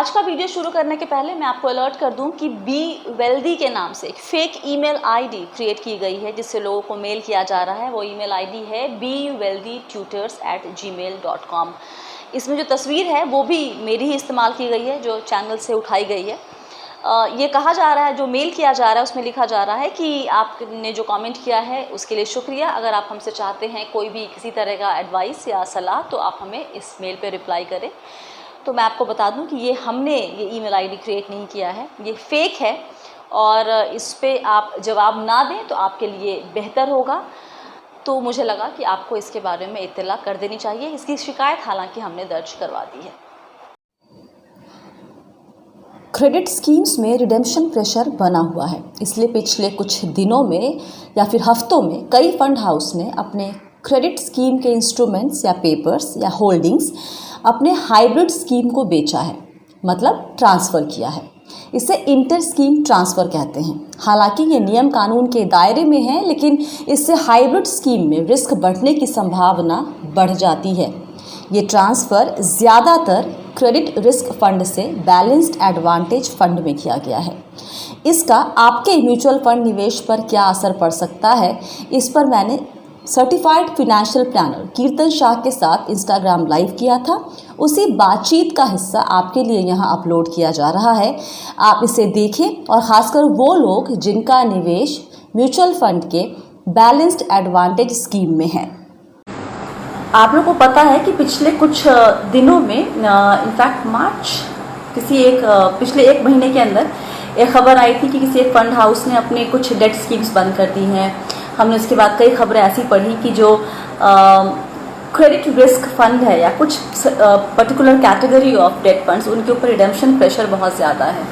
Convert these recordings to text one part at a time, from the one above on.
आज का वीडियो शुरू करने के पहले मैं आपको अलर्ट कर दूं कि बी वेल्दी के नाम से एक फेक ईमेल आईडी क्रिएट की गई है जिससे लोगों को मेल किया जा रहा है। वो ईमेल आईडी है bwealthytutors@gmail.com। इसमें जो तस्वीर है वो भी मेरी ही इस्तेमाल की गई है, जो चैनल से उठाई गई है। ये कहा जा रहा है, जो मेल किया जा रहा है उसमें लिखा जा रहा है कि आपने जो कमेंट किया है उसके लिए शुक्रिया। अगर आप हमसे चाहते हैं कोई भी किसी तरह का एडवाइस या सलाह तो आप हमें इस मेल पे रिप्लाई करें। तो मैं आपको बता दूं कि हमने ये ईमेल आईडी क्रिएट नहीं किया है, ये फेक है और इस पे आप जवाब ना दें तो आपके लिए बेहतर होगा। तो मुझे लगा कि आपको इसके बारे में इत्तला कर देनी चाहिए। इसकी शिकायत हालांकि हमने दर्ज करवा दी है। क्रेडिट स्कीम्स में रिडेम्पशन प्रेशर बना हुआ है, इसलिए पिछले कुछ दिनों में या फिर हफ्तों में कई फंड हाउस ने अपने क्रेडिट स्कीम के इंस्ट्रूमेंट्स या पेपर्स या होल्डिंग्स अपने हाइब्रिड स्कीम को बेचा है, मतलब ट्रांसफ़र किया है। इसे इंटर स्कीम ट्रांसफ़र कहते हैं। हालांकि ये नियम कानून के दायरे में है, लेकिन इससे हाइब्रिड स्कीम में रिस्क बढ़ने की संभावना बढ़ जाती है। ये ट्रांसफ़र ज़्यादातर क्रेडिट रिस्क फंड से बैलेंस्ड एडवांटेज फंड में किया गया है। इसका आपके म्यूचुअल फंड निवेश पर क्या असर पड़ सकता है, इस पर मैंने सर्टिफाइड फाइनेंशियल प्लानर कीर्तन शाह के साथ इंस्टाग्राम लाइव किया था। उसी बातचीत का हिस्सा आपके लिए यहाँ अपलोड किया जा रहा है। आप इसे देखें और ख़ासकर वो लोग जिनका निवेश म्यूचुअल फंड के बैलेंस्ड एडवांटेज स्कीम में है। आप लोगों को पता है कि पिछले कुछ दिनों में इनफैक्ट पिछले एक महीने के अंदर एक खबर आई थी कि किसी एक फंड हाउस ने अपने कुछ डेट स्कीम्स बंद कर दी हैं। हमने उसके बाद कई खबरें ऐसी पढ़ी कि जो क्रेडिट रिस्क फंड है या कुछ particular category of date funds, उनके ऊपर रिडेम्पशन प्रेशर बहुत ज़्यादा है।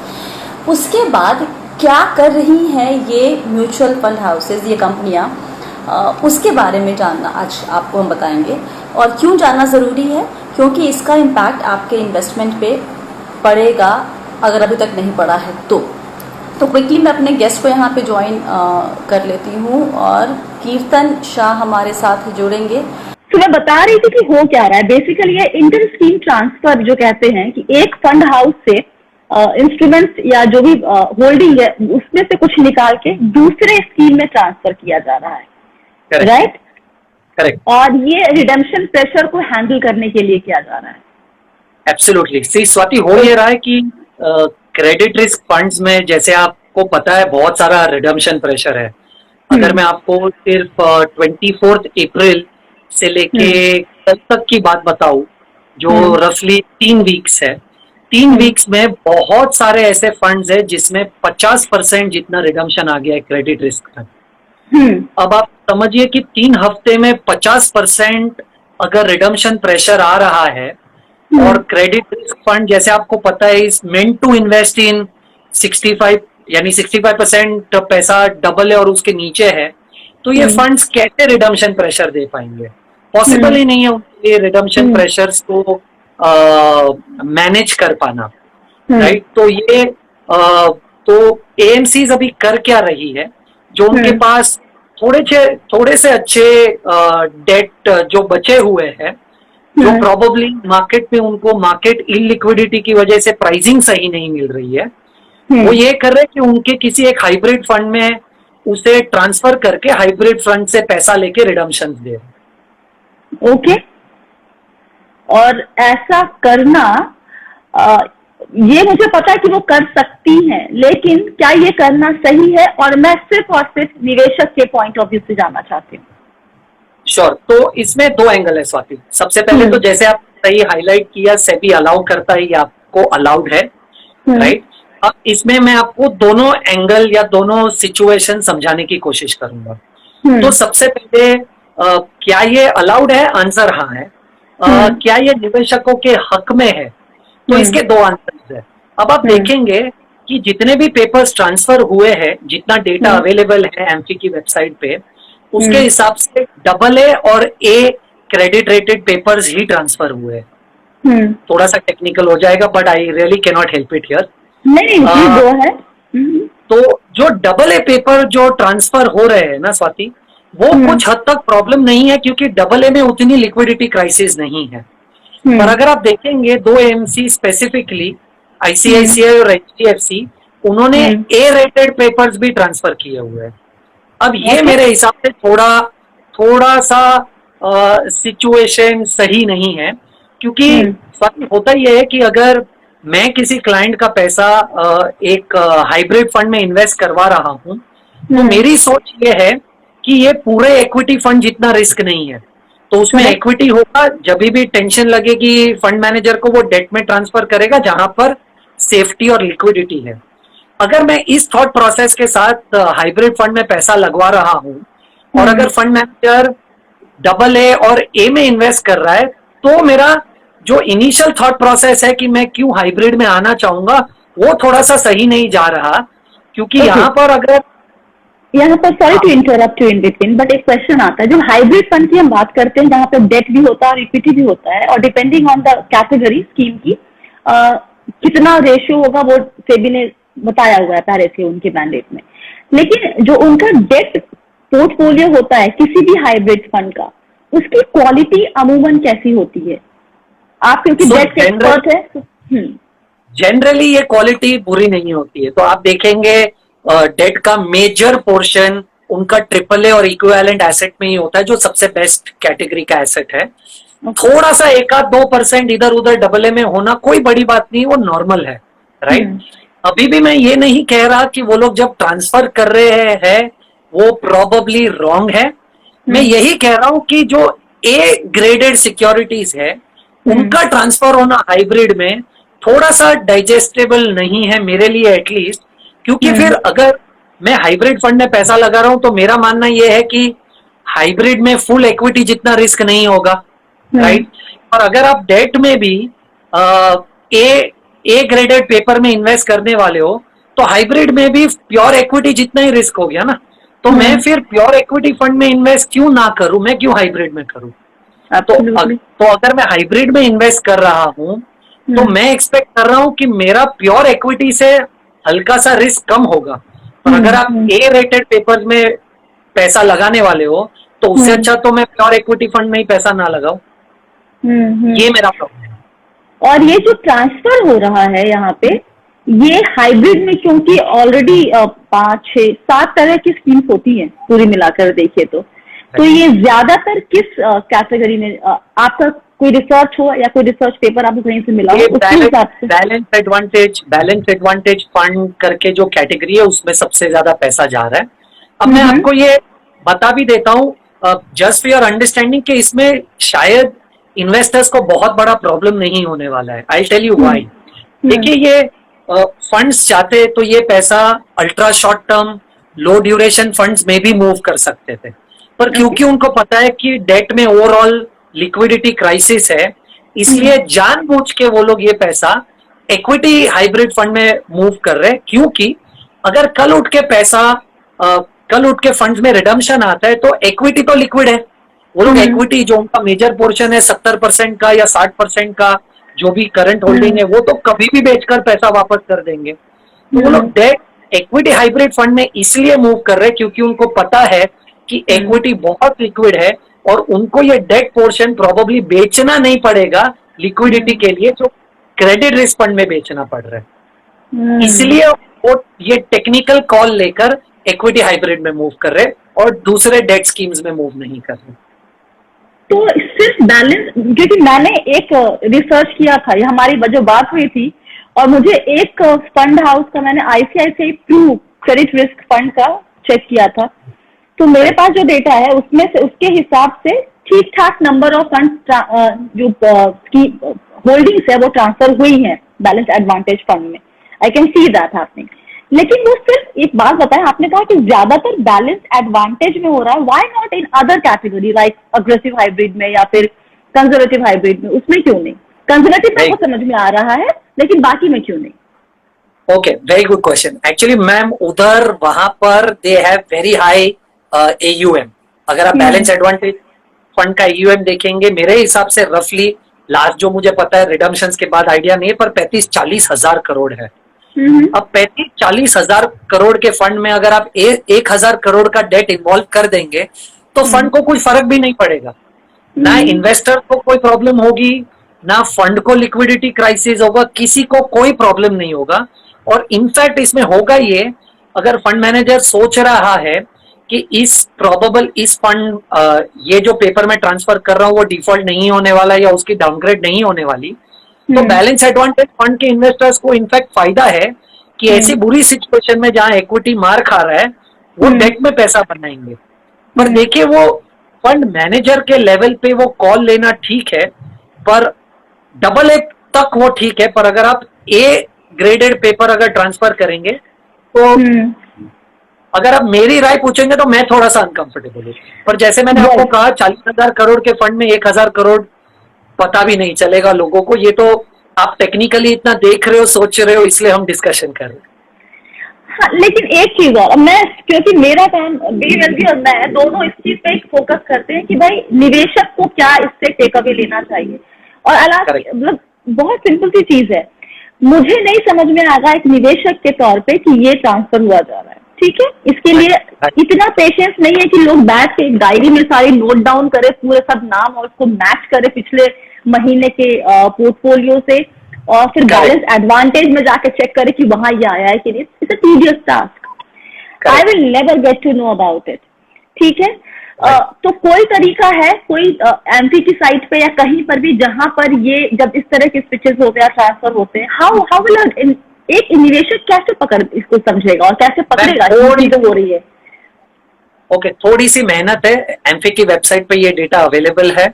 उसके बाद क्या कर रही हैं ये म्यूचुअल फंड हाउसेज, ये कंपनियां, उसके बारे में जानना आज आपको हम बताएंगे। और क्यों जानना ज़रूरी है, क्योंकि इसका इम्पैक्ट आपके इन्वेस्टमेंट पे पड़ेगा अगर अभी तक नहीं पड़ा है तो क्विकली मैं अपने गेस्ट को यहाँ पे ज्वाइन कर लेती हूँ और कीर्तन शाह हमारे साथ जुड़ेंगे। तो मैं बता रही थी कि हो क्या रहा है। बेसिकली ये इंटर स्कीम ट्रांसफर जो कहते हैं कि एक फंड हाउस से इंस्ट्रूमेंट्स या जो भी होल्डिंग है उसमें से कुछ निकाल के दूसरे स्कीम में ट्रांसफर किया जा रहा है, राइट? करेक्ट। और ये रिडेम्पशन प्रेशर को हैंडल करने के लिए किया जा रहा है। एब्सोल्युटली। सी स्वाति, हो ये रहा है कि क्रेडिट रिस्क फंड्स में, जैसे आपको पता है, बहुत सारा रिडेम्पशन प्रेशर है। अगर मैं आपको सिर्फ 24 अप्रैल से लेके कल तक की बात बताऊं, जो रफली 3 वीक्स है, 3 वीक्स में बहुत सारे ऐसे फंड्स है जिसमें 50% जितना रिडेम्पशन आ गया है क्रेडिट रिस्क का। अब आप समझिए कि 3 हफ्ते में 50% अगर रिडेम्पशन प्रेशर आ रहा है, और क्रेडिट रिस्क फंड जैसे आपको पता है is meant to invest in 65, यानी 65% पैसा डबल है और उसके नीचे है, तो ये फंड्स कैसे रिडेम्पशन प्रेशर दे पाएंगे? पॉसिबल ही नहीं है उनके लिए रिडेम्पशन प्रेशर्स को मैनेज कर पाना, राइट? तो ये तो एएमसीज अभी कर क्या रही है, जो उनके पास थोड़े से अच्छे डेट जो बचे हुए हैं, जो प्रोबेबली मार्केट में उनको मार्केट इलिक्विडिटी की वजह से प्राइसिंग सही नहीं मिल रही है, वो ये कर रहे हैं कि उनके किसी एक हाइब्रिड फंड में उसे ट्रांसफर करके हाइब्रिड फंड से पैसा लेके रिडेम्पशन दे। ओके। और ऐसा करना ये मुझे पता है कि वो कर सकती हैं, लेकिन क्या ये करना सही है? और मैं सिर्फ और सिर्फ निवेशक के पॉइंट ऑफ व्यू से जानना चाहती हूँ। श्योर। तो इसमें 2 एंगल है स्वाति। सबसे पहले तो जैसे आप सही हाईलाइट किया, सेबी अलाउ करता है, ये आपको अलाउड है, राइट? अब इसमें मैं आपको दोनों एंगल या दोनों सिचुएशन समझाने की कोशिश करूंगा। तो सबसे पहले क्या ये अलाउड है? आंसर हाँ है। क्या ये निवेशकों के हक में है? तो इसके 2 आंसर है। अब आप देखेंगे कि जितने भी पेपर्स ट्रांसफर हुए हैं, जितना डेटा अवेलेबल है एमफी की वेबसाइट पे, उसके हिसाब से AA और A credit rated papers he transfer हुए। थोड़ा सा टेक्निकल हो जाएगा, but I really can not help it here. नहीं, वो है। तो जो AA पेपर जो ट्रांसफर हो रहे हैं ना स्वाति, वो कुछ हद तक प्रॉब्लम नहीं है, क्योंकि AA में उतनी लिक्विडिटी क्राइसिस नहीं है। पर अगर आप देखेंगे 2 एएमसी स्पेसिफिकली आईसीआईसीआई और एचडीएफसी, उन्होंने ए रेटेड पेपर्स भी ट्रांसफर किए हुए हैं। अब ये मेरे हिसाब से थोड़ा सा सिचुएशन सही नहीं है, क्योंकि फर्क होता ये है कि अगर मैं किसी क्लाइंट का पैसा एक हाइब्रिड फंड में इन्वेस्ट करवा रहा हूं, तो मेरी सोच ये है कि ये पूरे इक्विटी फंड जितना रिस्क नहीं है, तो उसमें इक्विटी होगा। जब भी टेंशन लगेगी फंड मैनेजर को, वो डेट में ट्रांसफर करेगा जहां पर सेफ्टी और लिक्विडिटी है। अगर मैं इस थॉट प्रोसेस के साथ हाइब्रिड फंड में पैसा लगवा रहा हूं, और अगर फंड मैनेजर AA और A में इन्वेस्ट कर रहा है, तो मेरा जो इनिशियल थॉट प्रोसेस है कि मैं क्यों हाइब्रिड में आना चाहूंगा, वो थोड़ा सा सही नहीं जा रहा। क्योंकि यहाँ पर sorry to interrupt you in between, but एक क्वेश्चन आता है, जो हाइब्रिड फंड की हम बात करते हैं जहाँ पे डेट भी होता है और इक्विटी भी होता है, और depending on the category scheme की कितना रेशियो होगा वो सेबी ने बताया हुआ है पहले से उनके मैंडेट में। लेकिन जो उनका डेट पोर्टफोलियो होता है किसी भी हाइब्रिड फंड का, उसकी क्वालिटी अमूमन कैसी होती है? आप क्योंकि डेट के एक्सपर्ट है। जनरली ये क्वालिटी बुरी नहीं होती है। तो आप देखेंगे डेट का मेजर पोर्शन उनका AAA और इक्विवेलेंट एसेट में ही होता है, जो सबसे बेस्ट कैटेगरी का एसेट है। थोड़ा सा 1-2% इधर उधर AA में होना कोई बड़ी बात नहीं, वो नॉर्मल है, राइट। अभी भी मैं ये नहीं कह रहा कि वो लोग जब ट्रांसफर कर रहे हैं वो प्रोबेबली रॉन्ग है। मैं यही कह रहा हूं कि जो A ग्रेडेड सिक्योरिटीज है, उनका ट्रांसफर होना हाइब्रिड में थोड़ा सा डाइजेस्टेबल नहीं है मेरे लिए एटलीस्ट। क्योंकि फिर अगर मैं हाइब्रिड फंड में पैसा लगा रहा हूं, तो मेरा मानना यह है कि हाइब्रिड में फुल इक्विटी जितना रिस्क नहीं होगा, राइट। और अगर आप डेट में भी ए ग्रेडेड पेपर में इन्वेस्ट करने वाले हो, तो हाइब्रिड में भी प्योर इक्विटी जितना ही रिस्क हो गया ना। तो मैं फिर प्योर इक्विटी फंड में इन्वेस्ट क्यों ना करूं, मैं क्यों हाइब्रिड में करूं? तो अगर मैं हाइब्रिड में इन्वेस्ट कर रहा हूं, तो मैं एक्सपेक्ट कर रहा हूं कि मेरा प्योर इक्विटी से हल्का सा रिस्क कम होगा। और अगर आप ए रेटेड पेपर्स में पैसा लगाने वाले हो, तो उससे अच्छा तो मैं प्योर इक्विटी फंड में ही पैसा ना लगाऊं। ये मेरा प्रॉब्लम है। और ये जो ट्रांसफर हो रहा है यहाँ पे, ये हाइब्रिड में क्योंकि ऑलरेडी 5, 6, 7 तरह की स्कीम्स होती हैं पूरी मिलाकर देखे तो ये ज्यादातर किस कैटेगरी में आपका कोई रिसर्च हो या कोई रिसर्च पेपर आपको कहीं से मिला हो उसके हिसाब से? बैलेंस एडवांटेज फंड करके जो कैटेगरी है, उसमें सबसे ज्यादा पैसा जा रहा है। अब मैं आपको ये बता भी देता हूँ जस्ट फॉर योर अंडरस्टैंडिंग कि इसमें शायद इन्वेस्टर्स को बहुत बड़ा प्रॉब्लम नहीं होने वाला है। I tell you why. देखिए, ये फंड्स चाहते तो ये पैसा ultra short term low duration funds में भी मूव कर सकते थे, पर क्योंकि उनको पता है कि डेट में ओवरऑल लिक्विडिटी क्राइसिस है, इसलिए जानबूझ के वो लोग ये पैसा इक्विटी हाइब्रिड फंड में मूव कर रहे हैं। क्योंकि अगर कल उठ के फंड्स में रिडम्पशन आता है, तो इक्विटी तो लिक्विड है। वो लोग इक्विटी जो उनका मेजर पोर्शन है 70% का या 60% का जो भी करंट होल्डिंग है, वो तो कभी भी बेचकर पैसा वापस कर देंगे। तो वो लोग डेट इक्विटी हाइब्रिड फंड में इसलिए मूव कर रहे हैं क्योंकि उनको पता है कि इक्विटी बहुत लिक्विड है और उनको ये डेट पोर्शन प्रोबेबली बेचना नहीं पड़ेगा लिक्विडिटी के लिए, जो क्रेडिट रिस्क फंड में बेचना पड़ रहा है। इसलिए वो ये टेक्निकल कॉल लेकर इक्विटी हाइब्रिड में मूव कर रहे हैं और दूसरे डेट स्कीम्स में मूव नहीं कर रहे। तो सिर्फ बैलेंस, क्योंकि मैंने एक रिसर्च किया था, ये हमारी जो बात हुई थी, और मुझे एक फंड हाउस का मैंने ICICI Pru credit risk fund का चेक किया था, तो मेरे पास जो डेटा है उसमें से उसके हिसाब से ठीक ठाक नंबर ऑफ फंड जो होल्डिंग्स है वो ट्रांसफर हुई है बैलेंस एडवांटेज फंड में। I can see that happening. लेकिन वो सिर्फ एक बात बताएं, आपने कहा कि ज्यादातर बैलेंस एडवांटेज में हो रहा है, why not in other category like aggressive hybrid में या फिर कंजर्वेटिव हाइब्रिड में? उसमें क्यों नहीं? कंजर्वेटिव में वो समझ में आ रहा है, लेकिन बाकी में क्यों नहीं? Okay, very good question. Actually ma'am, उधर वहां पर they have very high AUM। अगर आप बैलेंस एडवांटेज फंड का AUM देखेंगे, मेरे हिसाब से रफली लास्ट जो मुझे पता है, रिडम्पशंस के बाद आइडिया नहीं है, पर 35-40 हजार करोड़ है। अब 35-40 हजार करोड़ के फंड में अगर आप 1,000 करोड़ का डेट इन्वॉल्व कर देंगे, तो फंड को कोई फर्क भी नहीं पड़ेगा। ना इन्वेस्टर को कोई प्रॉब्लम होगी, ना फंड को लिक्विडिटी क्राइसिस होगा, किसी को कोई प्रॉब्लम नहीं होगा। और इनफैक्ट इसमें होगा ये, अगर फंड मैनेजर सोच रहा है कि इस फंड ये जो पेपर में ट्रांसफर कर रहा हूं वो डिफॉल्ट नहीं होने वाला या उसकी डाउनग्रेड नहीं होने वाली, तो बैलेंस एडवांटेज फंड के इन्वेस्टर्स को इनफैक्ट फायदा है कि ऐसी बुरी सिचुएशन में जहां इक्विटी मार खा रहा है वो डेट में पैसा बनाएंगे। पर देखिए, वो फंड मैनेजर के लेवल पे वो कॉल लेना ठीक है, पर डबल ए तक वो ठीक है, पर अगर आप ए ग्रेडेड पेपर अगर ट्रांसफर करेंगे तो अगर आप मेरी राय पूछेंगे तो मैं थोड़ा सा अनकंफर्टेबल हूँ। पर जैसे मैंने आपको कहा, 40,000 करोड़ के फंड में 1,000 करोड़ पता भी नहीं चलेगा लोगों को। ये तो आप टेक्निकली इतना देख रहे हो, सोच रहे हो, इसलिए हम डिस्कशन कर रहे हैं। हाँ, लेकिन एक चीज और, मैं क्योंकि मेरा काम बी और मैं दोनों इस चीज पे फोकस करते हैं कि भाई निवेशक को क्या इससे टेक अवे लेना चाहिए। और मतलब बहुत सिंपल सी चीज है, मुझे नहीं समझ में आ रहा एक निवेशक के तौर पे कि ये ट्रांसफर हुआ जा रहा है, ठीक है। इसके लिए इतना पेशेंस नहीं है कि लोग बैठ के एक डायरी में सारी नोट डाउन करे पूरे सब नाम और उसको मैच करे पिछले महीने के पोर्टफोलियो से, और फिर बैलेंस एडवांटेज में जाके चेक करे कि वहां ये आया है कि नहीं। It's a tedious task, I will never get to know about it, ठीक है। तो कोई तरीका है, कोई एमपी की साइट पे या कहीं पर भी जहां पर ये जब इस तरह के स्विचेस होते हैं, ट्रांसफर होते हैं, हाउ विल एक निवेशक कैसे पकड़ इसको समझेगा और कैसे पकड़ेगा थोड़ी तो हो रही है? ओके, थोड़ी सी मेहनत है। एमफी की वेबसाइट पे ये डेटा अवेलेबल है,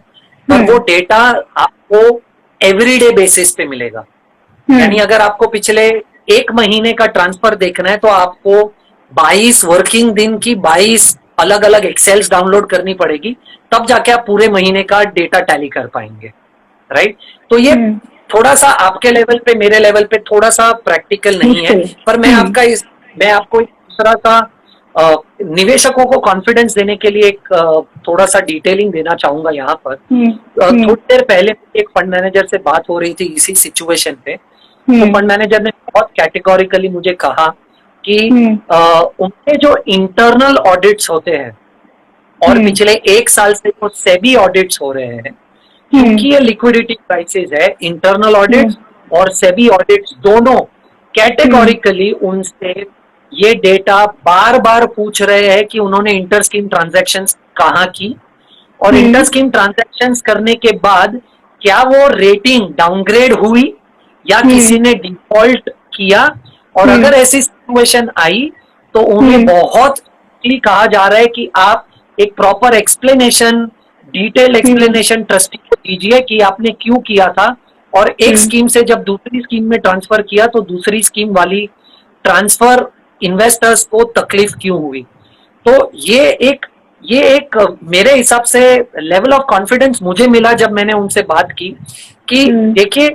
पर वो डेटा आपको एवरीडे बेसिस पे मिलेगा। यानी अगर आपको पिछले 1 महीने का ट्रांसफर देखना है तो आपको 22 वर्किंग दिन की 22 अलग अलग एक्सेल्स डाउनलोड करनी पड़ेगी, तब जाके आप पूरे महीने का डेटा टैली कर पाएंगे, राइट। तो ये थोड़ा सा आपके लेवल पे, मेरे लेवल पे थोड़ा सा प्रैक्टिकल नहीं है। पर मैं आपको दूसरा सा निवेशकों को कॉन्फिडेंस देने के लिए एक थोड़ा सा डिटेलिंग देना चाहूंगा यहाँ पर। थोड़ी देर पहले एक फंड मैनेजर से बात हो रही थी इसी सिचुएशन पे, तो फंड मैनेजर ने बहुत कैटेगोरिकली मुझे कहा कि उनके जो इंटरनल ऑडिट्स होते हैं और पिछले 1 साल से जो सेबी ऑडिट्स हो रहे हैं, क्योंकि ये लिक्विडिटी क्राइसिस है, इंटरनल ऑडिट्स और सेबी ऑडिट्स दोनों कैटेगोरिकली उनसे ये डेटा बार बार पूछ रहे हैं कि उन्होंने इंटर स्कीम ट्रांजैक्शंस कहाँ की, और इंटर स्कीम ट्रांजैक्शंस करने के बाद क्या वो रेटिंग डाउनग्रेड हुई या किसी ने डिफॉल्ट किया, और अगर ऐसी सिचुएशन आई तो उन्हें बहुत कहा जा रहा है कि आप एक proper explanation, detail explanation trustee को दीजिए कि आपने क्यों किया था, और एक स्कीम से जब दूसरी स्कीम में ट्रांसफर किया तो दूसरी स्कीम वाली ट्रांसफर इन्वेस्टर्स को तकलीफ क्यों हुई। तो ये एक मेरे हिसाब से लेवल ऑफ कॉन्फिडेंस मुझे मिला जब मैंने उनसे बात की कि देखिए,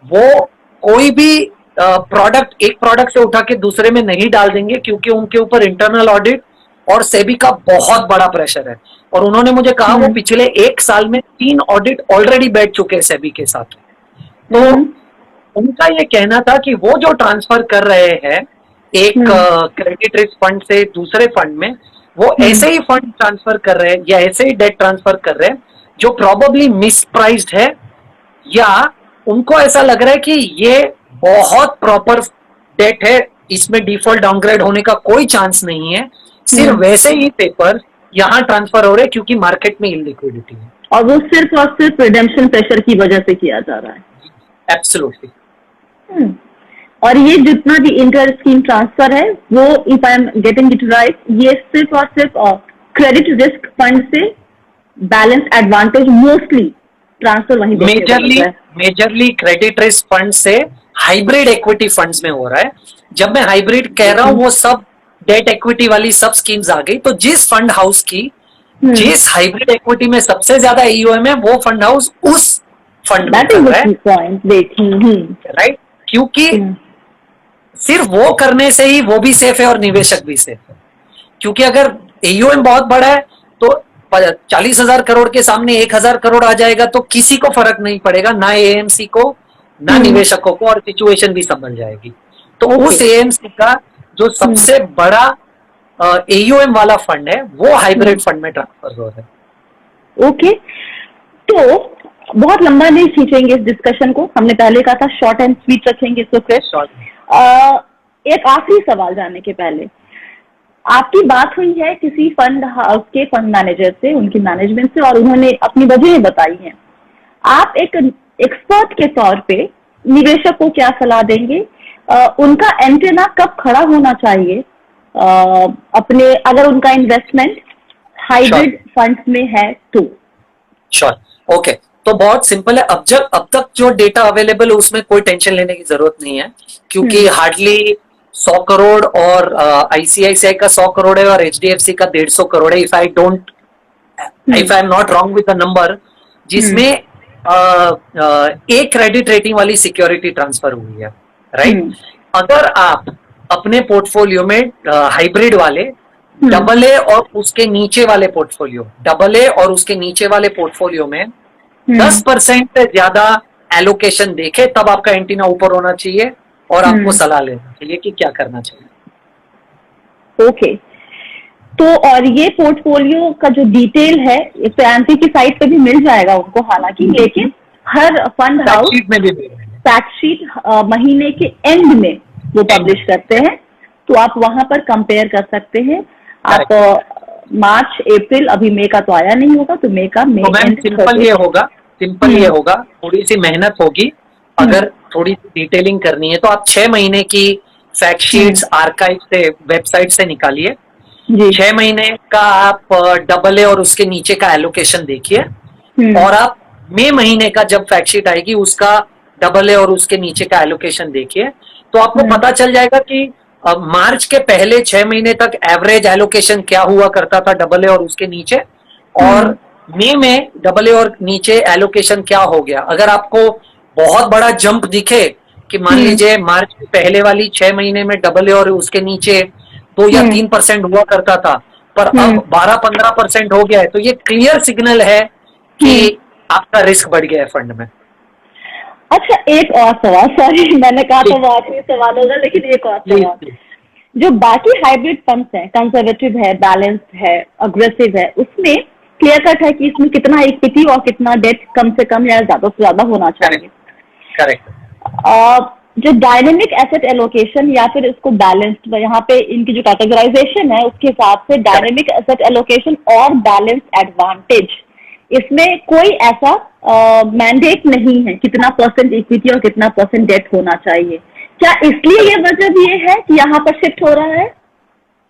वो कोई भी एक प्रोडक्ट से उठा के दूसरे में नहीं डाल देंगे, क्योंकि उनके ऊपर इंटरनल ऑडिट और सेबी का बहुत बड़ा प्रेशर है। और उन्होंने मुझे कहा वो पिछले 1 साल में 3 ऑडिट ऑलरेडी बैठ चुके हैं सेबी के साथ। तो उनका ये कहना था कि वो जो ट्रांसफर कर रहे हैं एक क्रेडिट रिस्क फंड से दूसरे फंड में, वो ऐसे ही फंड ट्रांसफर कर रहे हैं या ऐसे ही डेट ट्रांसफर कर रहे हैं जो प्रोबेबली मिसप्राइस्ड है, या उनको ऐसा लग रहा है कि ये बहुत प्रॉपर डेट है, इसमें डिफॉल्ट डाउनग्रेड होने का कोई चांस नहीं है, सिर्फ वैसे ही पेपर यहाँ ट्रांसफर हो रहे हैं क्योंकि मार्केट में इलिक्विडिटी है, और वो सिर्फ और सिर्फ रिडेम्पशन प्रेशर की वजह से किया जा रहा है। एब्सोल्युटली। और ये जितना भी इंटर स्कीम ट्रांसफर है वो, if I am getting it right, ये सिर्फ और सिर्फ क्रेडिट रिस्क फंड से बैलेंस एडवांटेज मोस्टली ट्रांसफर वहीं मेजरली क्रेडिट रिस्क फंड से हाइब्रिड इक्विटी फंड्स में हो रहा है। जब मैं हाइब्रिड कह रहा हूं, वो सब डेट इक्विटी वाली सब स्कीम्स आ गई। तो जिस फंड हाउस की जिस हाइब्रिड इक्विटी में सबसे ज्यादा ईयूएम है, वो फंड हाउस उस फंड में कर रहा है, राइट। क्योंकि सिर्फ वो करने से ही वो भी सेफ है और निवेशक भी सेफ है। क्योंकि अगर एयूएम बहुत बड़ा है तो 40,000 करोड़ के सामने 1,000 करोड़ आ जाएगा तो किसी को फर्क नहीं पड़ेगा, ना एएमसी को ना निवेशकों को, और सिचुएशन भी संभल जाएगी। तो उस एएमसी का जो सबसे बड़ा एयूएम वाला फंड है वो हाइब्रिड फंड में ट्रांसफर हो रहा है। ओके, तो बहुत लंबा नहीं खींचेंगे इस डिस्कशन को, हमने पहले कहा था शॉर्ट एंड स्वीट रखेंगे इसको क्रिस। एक आखिरी सवाल जानने के पहले, आपकी बात हुई है किसी फंड हाउस के फंड मैनेजर से, उनकी मैनेजमेंट से, और उन्होंने अपनी वजह बताई है। आप एक एक्सपर्ट के तौर पे निवेशक को क्या सलाह देंगे? उनका एंटेना कब खड़ा होना चाहिए अपने, अगर उनका इन्वेस्टमेंट हाइब्रिड फंड्स में है तो? Sure, okay. तो बहुत सिंपल है, अब तक जो डेटा अवेलेबल है उसमें कोई टेंशन लेने की जरूरत नहीं है, क्योंकि हार्डली 100 करोड़ और आईसीआईसीआई का 100 करोड़ है और एचडीएफसी का 150 करोड़ है, if I am not wrong with the number, जिसमें एक क्रेडिट रेटिंग वाली सिक्योरिटी ट्रांसफर हुई है, राइट? अगर आप अपने पोर्टफोलियो में हाइब्रिड वाले AA और उसके नीचे वाले पोर्टफोलियो, AA और उसके नीचे वाले पोर्टफोलियो में 10% से ज्यादा एलोकेशन देखे, तब आपका एंटीना ऊपर होना चाहिए और आपको सलाह लेना चाहिए कि क्या करना चाहिए। ओके, तो और ये पोर्टफोलियो का जो डिटेल है इस पे एंटी की साइट पे भी मिल जाएगा उनको, हालांकि, लेकिन हर फंड हाउस में भी फैक्ट शीट महीने के एंड में वो पब्लिश करते हैं, तो आप वहां पर कंपेयर कर सकते हैं। आप मार्च अप्रैल, अभी मई का तो आया नहीं होगा, तो मई का तो मैम सिंपल ये होगा, थोड़ी सी मेहनत होगी, अगर थोड़ी सी डिटेलिंग करनी है तो आप 6 महीने की फैक्ट शीट्स आर्काइव से, वेबसाइट से निकालिए, 6 महीने का आप AA और उसके नीचे का एलोकेशन देखिए, और आप मई महीने का जब फैक्ट शीट आएगी उसका AA और उसके नीचे का एलोकेशन देखिए, तो आपको पता चल जाएगा कि मार्च के पहले 6 महीने तक एवरेज एलोकेशन क्या हुआ करता था AA और उसके नीचे, और मई में AA और नीचे एलोकेशन क्या हो गया। अगर आपको बहुत बड़ा जंप दिखे कि मान लीजिए मार्च के पहले वाली 6 महीने में AA और उसके नीचे 2 या 3% हुआ करता था, पर अब 12-15% हो गया है, तो ये क्लियर सिग्नल है कि आपका रिस्क बढ़ गया है फंड में। अच्छा, एक और सवाल, सॉरी मैंने कहा तो वो आखिरी सवाल होगा, लेकिन एक और सवाल, जो बाकी हाइब्रिड फंड्स हैं, कंजर्वेटिव है, बैलेंस्ड है, अग्रेसिव है, उसमें क्लियर कट है कि इसमें कितना इक्विटी और कितना डेट कम से कम या ज्यादा से ज्यादा होना चाहिए। करेक्ट। जो डायनेमिक एसेट एलोकेशन या फिर इसको बैलेंस्ड, यहाँ पे इनकी जो कैटेगराइजेशन है उसके हिसाब से डायनेमिक एसेट एलोकेशन और बैलेंस्ड एडवांटेज, इसमें कोई ऐसा मैंडेट नहीं है कितना % इक्विटी और कितना % डेट होना चाहिए। क्या इसलिए ये वजह भी है कि यहाँ पर शिफ्ट हो रहा है?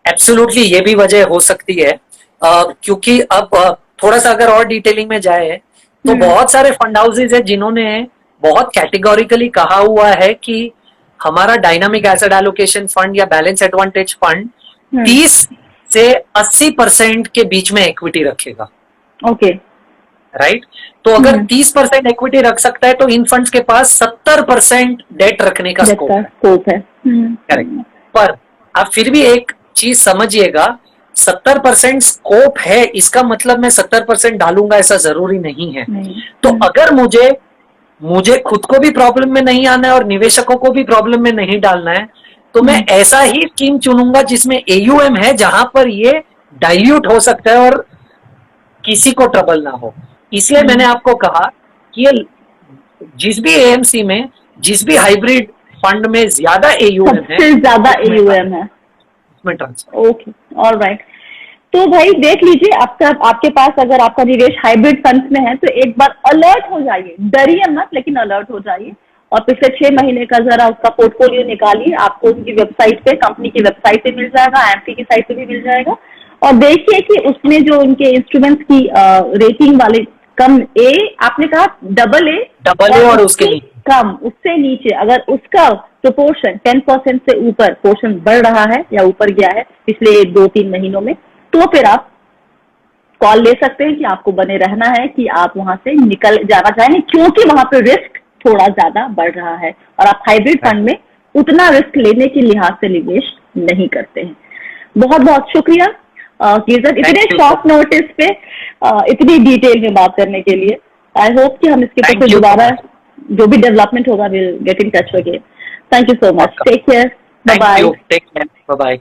एब्सोल्युटली, ये भी वजह हो सकती है, क्योंकि अब थोड़ा सा अगर और डिटेलिंग में जाए तो बहुत सारे फंड हाउसेज है जिन्होंने बहुत कैटेगोरिकली कहा हुआ है कि हमारा डायनामिक एसेट एलोकेशन फंड या बैलेंस एडवांटेज फंड 30 से 80% के बीच में इक्विटी रखेगा। Okay, right? तो अगर 30% इक्विटी रख सकता है तो इन फंड्स के पास 70% डेट रखने का स्कोप है। करेक्ट। पर आप फिर भी एक चीज समझिएगा, 70% स्कोप है, इसका मतलब मैं 70% डालूंगा ऐसा जरूरी नहीं है। तो अगर मुझे खुद को भी प्रॉब्लम में नहीं आना है और निवेशकों को भी प्रॉब्लम में नहीं डालना है, तो मैं ऐसा ही स्कीम चुनूंगा जिसमें AUM है, जहां पर ये डाइल्यूट हो सकता है और किसी को ट्रबल ना हो। इसलिए मैंने आपको कहा कि ये जिस भी AMC में, जिस भी हाइब्रिड फंड में ज्यादा AUM है, सबसे ज्यादा AUM है उसमें ट्रांसफर। Okay, alright. तो भाई देख लीजिए, आपके पास अगर आपका निवेश हाइब्रिड फंड्स में है तो एक बार अलर्ट हो जाइए, डरिए मत, लेकिन अलर्ट हो जाइए, और पिछले 6 महीने का जरा उसका पोर्टफोलियो निकालिए। आपको उनकी वेबसाइट पे, कंपनी की वेबसाइट पे मिल जाएगा, IMC की साइट पे भी मिल जाएगा, और देखिए कि उसमें जो उनके इंस्ट्रूमेंट्स की रेटिंग वाले कम, आपने कहा AA और उसके कम, उससे नीचे, अगर उसका प्रोपोर्शन 10% से ऊपर पोर्शन बढ़ रहा है या ऊपर गया है पिछले 2-3 महीनों में, तो फिर आप कॉल ले सकते हैं कि आपको बने रहना है कि आप वहां से निकल जाना चाहेंगे, क्योंकि वहां पर रिस्क थोड़ा ज्यादा बढ़ रहा है और आप हाइब्रिड फंड में उतना रिस्क लेने के लिहाज से निवेश नहीं करते हैं। बहुत बहुत शुक्रिया इतने शॉर्ट नोटिस पे इतनी डिटेल में बात करने के लिए। आई होप कि हम इसके ऊपर दोबारा जो भी डेवलपमेंट होगा will get in touch again. Thank you so much, take care, bye bye. Take care, bye bye.